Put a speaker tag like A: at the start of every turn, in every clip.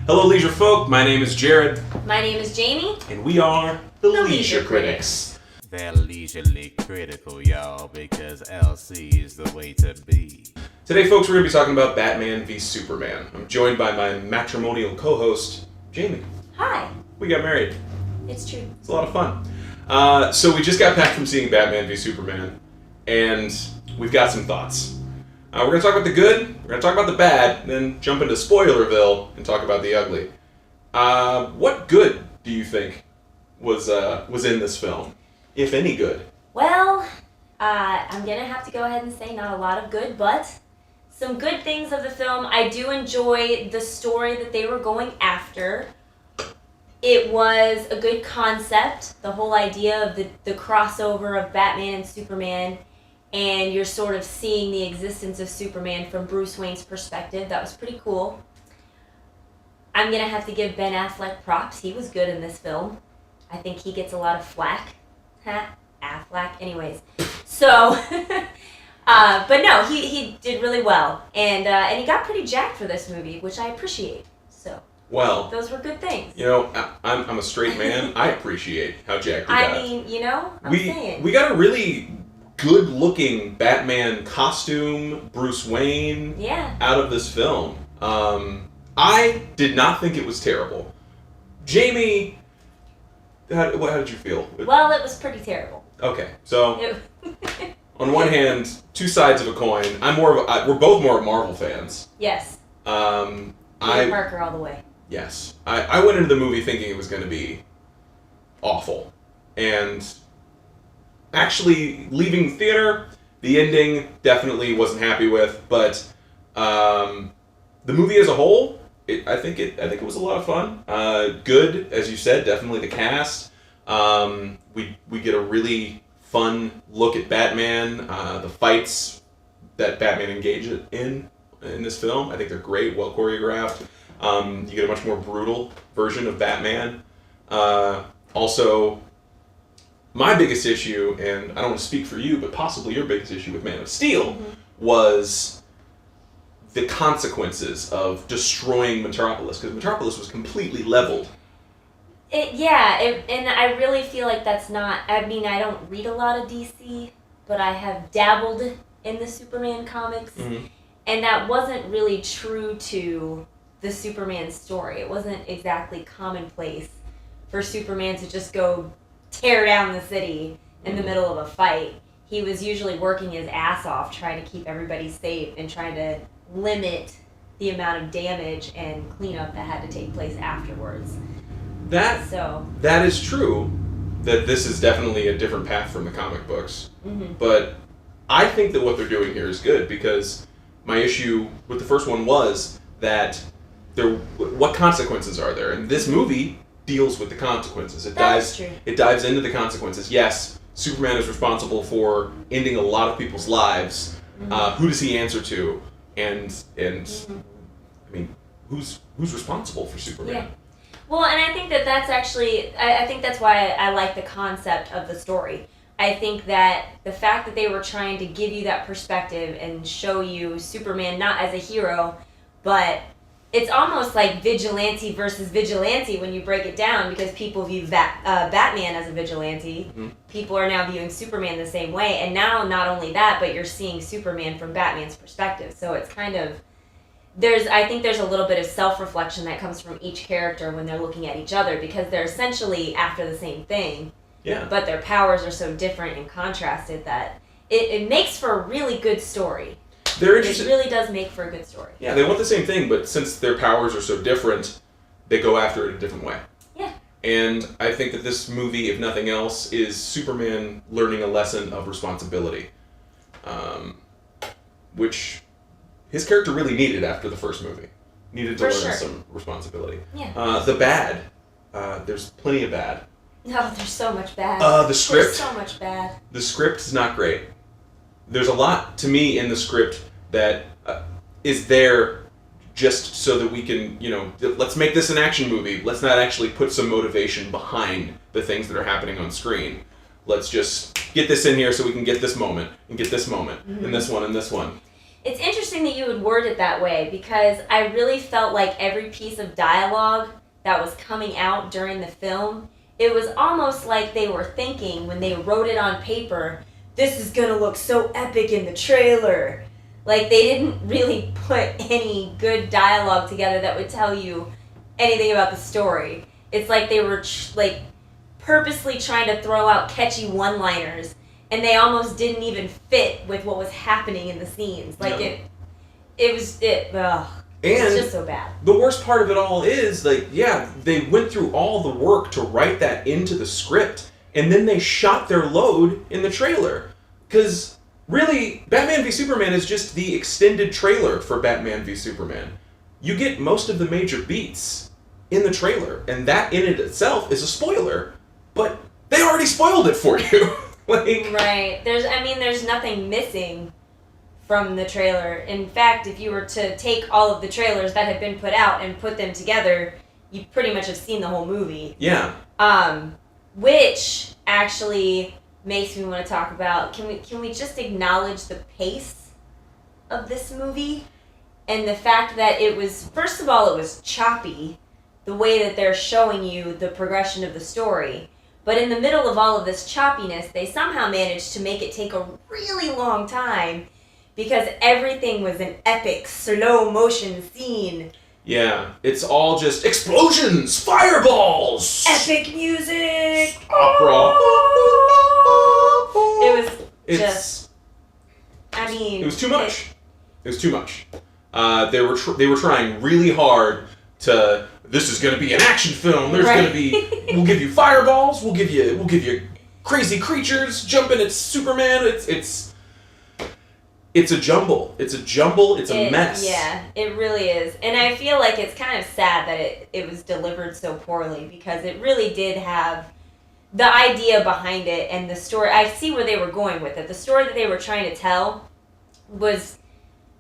A: Hello, leisure folk. My name is Jared.
B: My name is Jamie.
A: And we are the
B: Leisure
A: Leisure Critics.
C: They're leisurely critical, y'all, because LC is the way to be.
A: Today, folks, we're going to be talking about Batman v Superman. I'm joined by my matrimonial co-host, Jamie.
B: Hi.
A: We got married.
B: It's true.
A: It's a lot of fun. So we just got back from seeing Batman v Superman, and we've got some thoughts. We're going to talk about the good, we're going to talk about the bad, then jump into Spoilerville and talk about the ugly. What good do you think was in this film, if any good?
B: Well, I'm going to have to go ahead and say not a lot of good, but some good things of the film. I do enjoy the story that they were going after. It was a good concept, the whole idea of the crossover of Batman and Superman, and you're sort of seeing the existence of Superman from Bruce Wayne's perspective. That was pretty cool. I'm going to have to give Ben Affleck props. He was good in this film. I think he gets a lot of flack. Affleck. Anyways. So, but no, he did really well. And he got pretty jacked for this movie, which I appreciate. So,
A: well,
B: those were good things.
A: You know, I'm a straight man. I appreciate how jacked he got.
B: I mean, you know, I'm saying.
A: We got a really good-looking Batman costume, Bruce Wayne, out of this film. I did not think it was terrible. Jamie, how did you feel?
B: Well, it was pretty terrible.
A: Okay, so on one hand, two sides of a coin. We're both more Marvel fans.
B: Yes.
A: Peter
B: Parker all the way.
A: Yes, I went into the movie thinking it was going to be awful, and actually leaving the theater, the ending definitely wasn't happy with, but the movie as a whole, I think it was a lot of fun. Good, as you said, definitely the cast. We get a really fun look at Batman. The fights that Batman engages in this film, I think they're great, well choreographed. You get a much more brutal version of Batman. Also, my biggest issue, and I don't want to speak for you, but possibly your biggest issue with Man of Steel, was the consequences of destroying Metropolis, because Metropolis was completely leveled.
B: And I really feel like that's not, I mean, I don't read a lot of DC, but I have dabbled in the Superman comics, and that wasn't really true to the Superman story. It wasn't exactly commonplace for Superman to just go tear down the city in the middle of a fight. He was usually working his ass off trying to keep everybody safe and trying to limit the amount of damage and cleanup that had to take place afterwards.
A: That is true, that this is definitely a different path from the comic books. But I think that what they're doing here is good, because my issue with the first one was that what consequences are there? And this movie deals with the consequences. It dives into the consequences. Yes, Superman is responsible for ending a lot of people's lives. Who does he answer to? And I mean, who's responsible for Superman?
B: Yeah. Well, and I think that's actually, I think that's why I like the concept of the story. I think that the fact that they were trying to give you that perspective and show you Superman not as a hero, but it's almost like vigilante versus vigilante when you break it down, because people view Batman as a vigilante. People are now viewing Superman the same way, and now not only that, but you're seeing Superman from Batman's perspective. So it's kind of, I think there's a little bit of self-reflection that comes from each character when they're looking at each other, because they're essentially after the same thing, but their powers are so different and contrasted that it makes for a really good story. It really does make for a good story.
A: Yeah, they want the same thing, but since their powers are so different, they go after it a different way.
B: Yeah.
A: And I think that this movie, if nothing else, is Superman learning a lesson of responsibility, which his character really needed after the first movie. Needed to learn some responsibility.
B: Yeah.
A: The bad. There's plenty of bad.
B: No, there's so much bad.
A: The script.
B: There's so much bad.
A: The script is not great. There's a lot, to me, in the script that is there just so that we can, let's make this an action movie. Let's not actually put some motivation behind the things that are happening on screen. Let's just get this in here so we can get this moment, and get this moment, and this one, and this one.
B: It's interesting that you would word it that way because I really felt like every piece of dialogue that was coming out during the film, it was almost like they were thinking when they wrote it on paper, this is gonna look so epic in the trailer. Like they didn't really put any good dialogue together that would tell you anything about the story. It's like they were like purposely trying to throw out catchy one-liners, and they almost didn't even fit with what was happening in the scenes. Like
A: No.
B: it was just so bad.
A: The worst part of it all is, like, yeah, they went through all the work to write that into the script, and then they shot their load in the trailer. Because, really, Batman v Superman is just the extended trailer for Batman v Superman. You get most of the major beats in the trailer, and that in it itself is a spoiler, but they already spoiled it for you. Like,
B: right. There's nothing missing from the trailer. In fact, if you were to take all of the trailers that have been put out and put them together, you pretty much have seen the whole movie.
A: yeah.
B: Which actually makes me want to talk about, can we just acknowledge the pace of this movie and the fact that it was, first of all, it was choppy, the way that they're showing you the progression of the story. But in the middle of all of this choppiness, they somehow managed to make it take a really long time because everything was an epic, slow motion scene.
A: Yeah. It's all just explosions, fireballs,
B: Epic music!
A: opera.
B: It was
A: It's,
B: just,
A: it was too much. It was too much. They were trying really hard to. This is going to be an action film. There's
B: Right.
A: going to be. We'll give you fireballs. We'll give you crazy creatures jumping at Superman. It's a jumble. It's a mess.
B: Yeah, it really is. And I feel like it's kind of sad that it was delivered so poorly because it really did have the idea behind it and the story. I see where they were going with it. The story that they were trying to tell was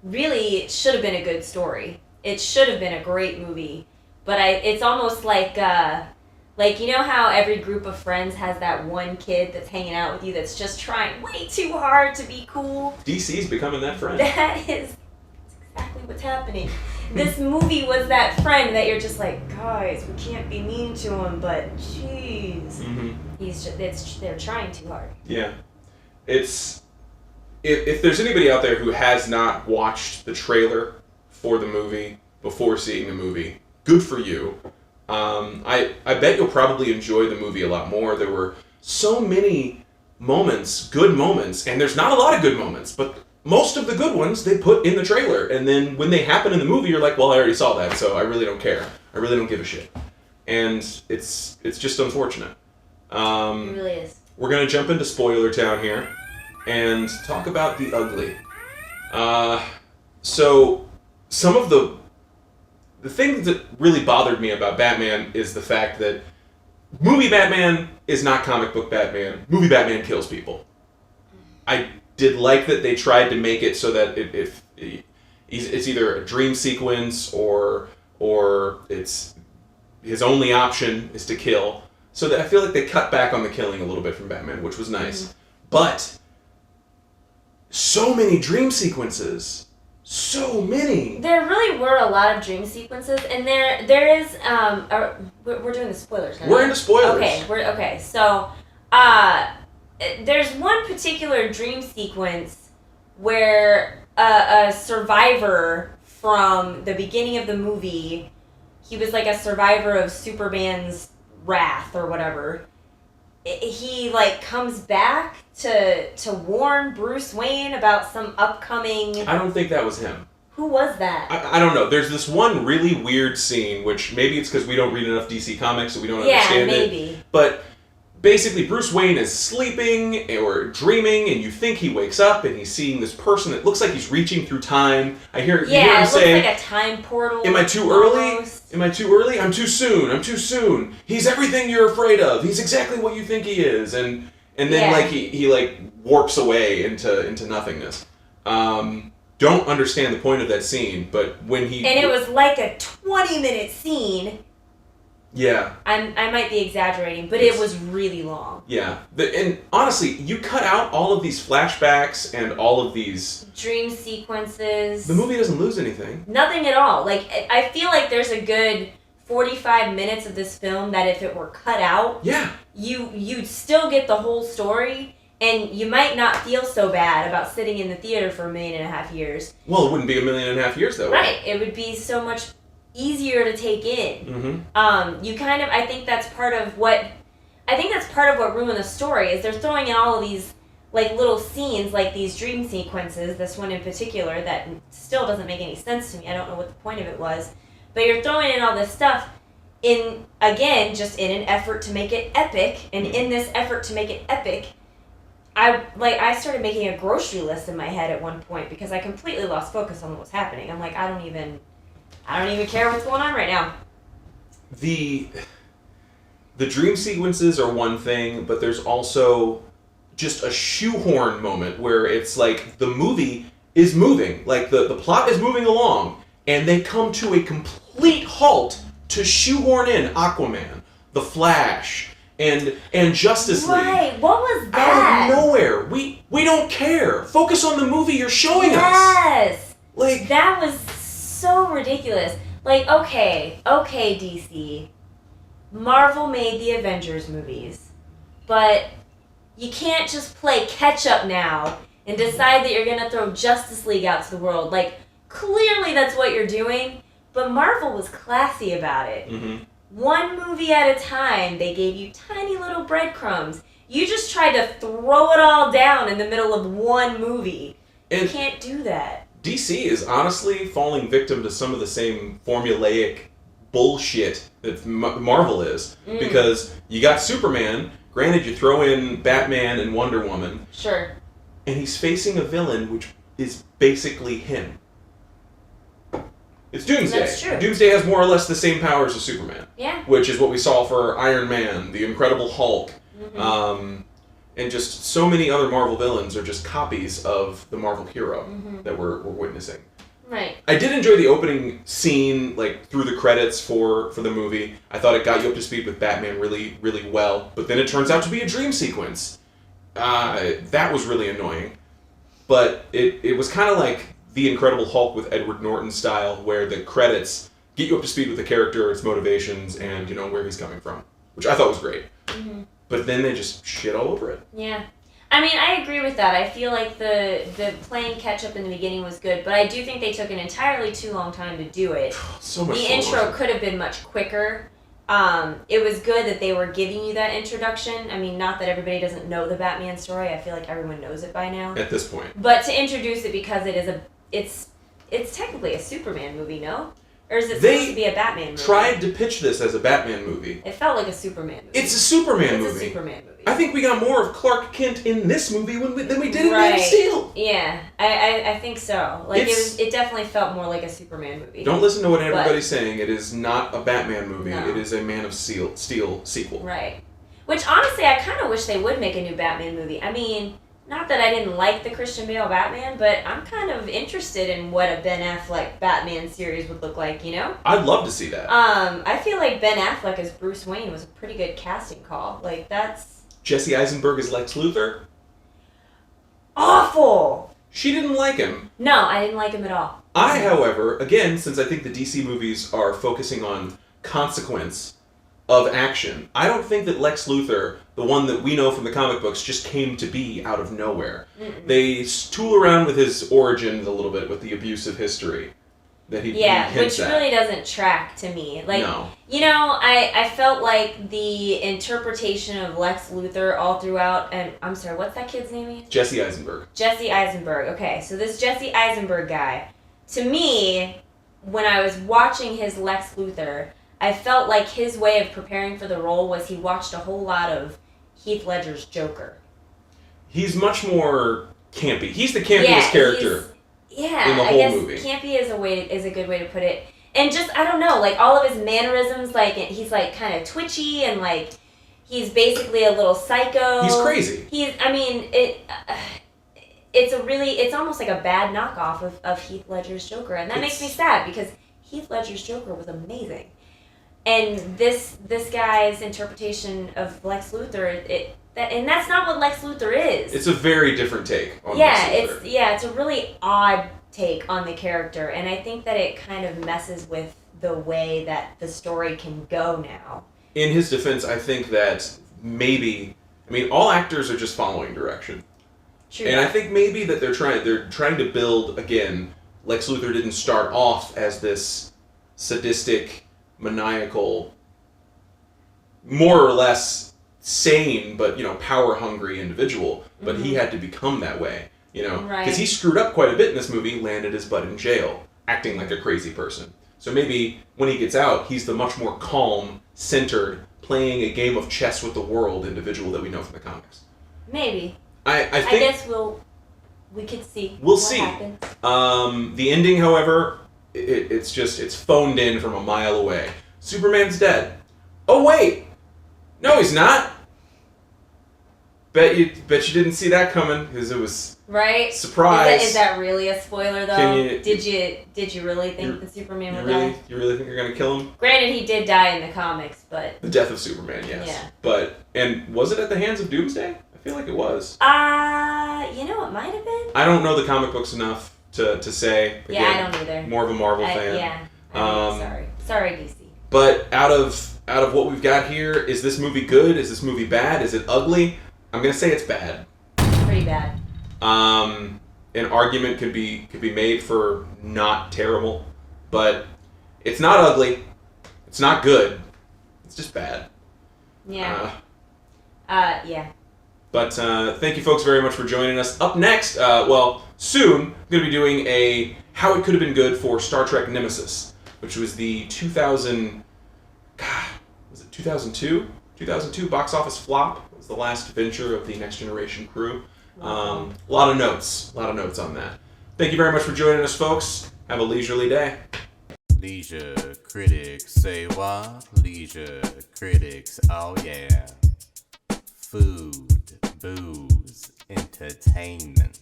B: really, it should have been a good story. It should have been a great movie. But it's almost like you know how every group of friends has that one kid that's hanging out with you that's just trying way too hard to be cool?
A: DC's becoming that friend.
B: That's exactly what's happening. This movie was that friend that you're just like, guys, we can't be mean to him, but jeez.
A: Mm-hmm.
B: They're trying too hard.
A: Yeah. If there's anybody out there who has not watched the trailer for the movie before seeing the movie, good for you. I bet you'll probably enjoy the movie a lot more. There were so many moments, good moments, and there's not a lot of good moments, but most of the good ones they put in the trailer. And then when they happen in the movie, you're like, well, I already saw that, so I really don't care. I really don't give a shit. And it's just unfortunate.
B: It really is.
A: We're going to jump into Spoiler Town here and talk about the ugly. So some of the thing that really bothered me about Batman is the fact that movie Batman is not comic book Batman. Movie Batman kills people. I did like that they tried to make it so that it's either a dream sequence or it's his only option is to kill. So that I feel like they cut back on the killing a little bit from Batman, which was nice. Mm-hmm. But so many dream sequences. So many.
B: There really were a lot of dream sequences, and there is we're doing the spoilers now.
A: We're into spoilers.
B: Okay. So, there's one particular dream sequence where a survivor from the beginning of the movie, he was like a survivor of Superman's wrath or whatever. He like comes back to warn Bruce Wayne about some upcoming.
A: I don't think that was him.
B: Who was that?
A: I don't know. There's this one really weird scene, which maybe it's because we don't read enough DC comics, so we don't understand it. Yeah, maybe. But basically, Bruce Wayne is sleeping or dreaming, and you think he wakes up and he's seeing this person that looks like he's reaching through time. You hear him say,
B: it looks like a time portal.
A: Am I too early? Am I too early? I'm too soon. I'm too soon. He's everything you're afraid of. He's exactly what you think he is. And then like he like warps away into nothingness. Don't understand the point of that scene, but when he...
B: And it was like a 20-minute scene.
A: Yeah.
B: I might be exaggerating, but
A: It's-
B: it was really long.
A: Yeah. And honestly, you cut out all of these flashbacks and all of these...
B: Dream sequences.
A: The movie doesn't lose anything.
B: Nothing at all. Like, I feel like there's a good 45 minutes of this film that if it were cut out,
A: Yeah.
B: you'd still get the whole story, and you might not feel so bad about sitting in the theater for 1.5 years.
A: Well, it wouldn't be 1.5 years, though.
B: Right. It would be so much easier to take in.
A: Mm-hmm.
B: You kind of, I think that's part of what ruined the story, is they're throwing in all of these, like, little scenes, like these dream sequences, this one in particular, that still doesn't make any sense to me. I don't know what the point of it was. But you're throwing in all this stuff in, again, just in an effort to make it epic, and in this effort to make it epic, I started making a grocery list in my head at one point because I completely lost focus on what was happening. I'm like, I don't even care what's going on right now.
A: The dream sequences are one thing, but there's also just a shoehorn moment where it's like the movie is moving, like the plot is moving along, and they come to a complete halt to shoehorn in Aquaman, The Flash, and Justice League.
B: Right, what was that?
A: Out of nowhere. We don't care. Focus on the movie you're showing us.
B: Yes!
A: Like,
B: that was so ridiculous. Like, okay, DC. Marvel made the Avengers movies, but you can't just play catch-up now and decide that you're going to throw Justice League out to the world. Like, clearly that's what you're doing, but Marvel was classy about it.
A: Mm-hmm.
B: One movie at a time, they gave you tiny little breadcrumbs. You just tried to throw it all down in the middle of one movie. You
A: And
B: can't do that.
A: DC is honestly falling victim to some of the same formulaic bullshit that Marvel is. Because you got Superman, granted you throw in Batman and Wonder Woman,
B: Sure.
A: and he's facing a villain which is basically him. It's Doomsday.
B: That's true.
A: Doomsday has more or less the same powers as Superman.
B: Yeah.
A: Which is what we saw for Iron Man, the Incredible Hulk,
B: Mm-hmm.
A: and just so many other Marvel villains are just copies of the Marvel hero
B: Mm-hmm.
A: that we're witnessing.
B: Right.
A: I did enjoy the opening scene, like, through the credits for the movie. I thought it got you up to speed with Batman really, really well, but then it turns out to be a dream sequence. That was really annoying. But it was kind of like The Incredible Hulk with Edward Norton style, where the credits get you up to speed with the character, its motivations, and, you know, where he's coming from, which I thought was great.
B: Mm-hmm.
A: But then they just shit all over it.
B: Yeah. I mean, I agree with that. I feel like the playing catch-up in the beginning was good, but I do think they took an entirely too long time to do it.
A: So much
B: The
A: slow
B: intro
A: motion.
B: could have been much quicker. It was good that they were giving you that introduction. I mean, not that everybody doesn't know the Batman story. I feel like everyone knows it by now.
A: At this point.
B: But to introduce it because it's technically a Superman movie, no? Or is it
A: They
B: supposed to be a Batman movie?
A: Tried to pitch this as a Batman movie.
B: It felt like a Superman movie.
A: It's a Superman
B: It's
A: movie.
B: a Superman movie.
A: I think we got more of Clark Kent in this movie than we did in Man
B: Right.
A: of Steel.
B: Yeah, I think so. Like
A: It's-
B: it definitely felt more like a Superman movie.
A: Don't listen to what everybody's saying. It is not a Batman movie.
B: No.
A: It is a Man of Steel sequel.
B: Right. Which honestly, I kind of wish they would make a new Batman movie. I mean, not that I didn't like the Christian Bale Batman, but I'm kind of interested in what a Ben Affleck Batman series would look like. You know?
A: I'd love to see that.
B: I feel like Ben Affleck as Bruce Wayne was a pretty good casting call. Like that's
A: Jesse Eisenberg as Lex Luthor.
B: awful.
A: She didn't like him.
B: No, I didn't like him at all.
A: I, however, again, since I think the DC movies are focusing on consequence of action, I don't think that Lex Luthor, the one that we know from the comic books, just came to be out of nowhere.
B: Mm-mm.
A: They tool around with his origins a little bit with the abusive history that he
B: Yeah,
A: hints
B: which
A: at.
B: really doesn't track to me. Like,
A: No.
B: you know, I felt like the interpretation of Lex Luthor all throughout, and I'm sorry, what's that kid's name again?
A: Jesse Eisenberg.
B: Jesse Eisenberg. Okay, so this Jesse Eisenberg guy, to me, when I was watching his Lex Luthor, I felt like his way of preparing for the role was he watched a whole lot of Heath Ledger's Joker.
A: He's much more campy. He's the campiest character.
B: Yeah,
A: in the
B: I
A: whole
B: guess
A: movie.
B: campy is a good way to put it. And just, I don't know, like all of his mannerisms, like he's like kind of twitchy and like he's basically a little psycho.
A: He's crazy.
B: It's almost like a bad knockoff of Heath Ledger's Joker. And that makes me sad because Heath Ledger's Joker was amazing. And this guy's interpretation of Lex Luthor, and that's not what Lex Luthor is.
A: It's a very different take on Lex Luthor.
B: It's a really odd take on the character, and I think that it kind of messes with the way that the story can go now.
A: In his defense, I think that maybe, all actors are just following direction.
B: True.
A: And I think maybe that they're trying to build, again, Lex Luthor didn't start off as this sadistic, maniacal, more or less sane, but, power-hungry individual. But he had to become that way, Because he screwed up quite a bit in this movie, landed his butt in jail, acting like a crazy person. So maybe when he gets out, he's the much more calm, centered, playing a game of chess with the world individual that we know from the comics.
B: Maybe.
A: I think,
B: I guess we could see.
A: We'll
B: what
A: see.
B: Happens.
A: The ending, however, it's phoned in from a mile away. Superman's dead. Oh wait, no, he's not. Bet you didn't see that coming because it was
B: right.
A: Surprise.
B: Is that really a spoiler though? Did you really think that Superman would die?
A: You really think you're gonna kill him?
B: Granted, he did die in the comics, but
A: the death of Superman, yes.
B: Yeah.
A: And was it at the hands of Doomsday? I feel like it was.
B: It might have been.
A: I don't know the comic books enough to say. Again,
B: yeah, I don't either.
A: More of a Marvel fan.
B: Yeah. Sorry, DC.
A: But out of what we've got here, is this movie good? Is this movie bad? Is it ugly? I'm gonna say it's bad.
B: Pretty bad.
A: An argument could be made for not terrible, but it's not ugly. It's not good. It's just bad.
B: Yeah. Yeah.
A: But thank you folks very much for joining us. Up next, soon, I'm going to be doing a How It Could Have Been Good for Star Trek Nemesis, which was the 2002 box office flop. It was the last venture of the Next Generation crew. A lot of notes on that. Thank you very much for joining us, folks. Have a leisurely day.
C: Leisure critics say what? Leisure critics, oh yeah. Food, booze, entertainment.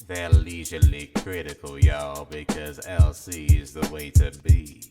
C: They're leisurely critical, y'all, because LC is the way to be.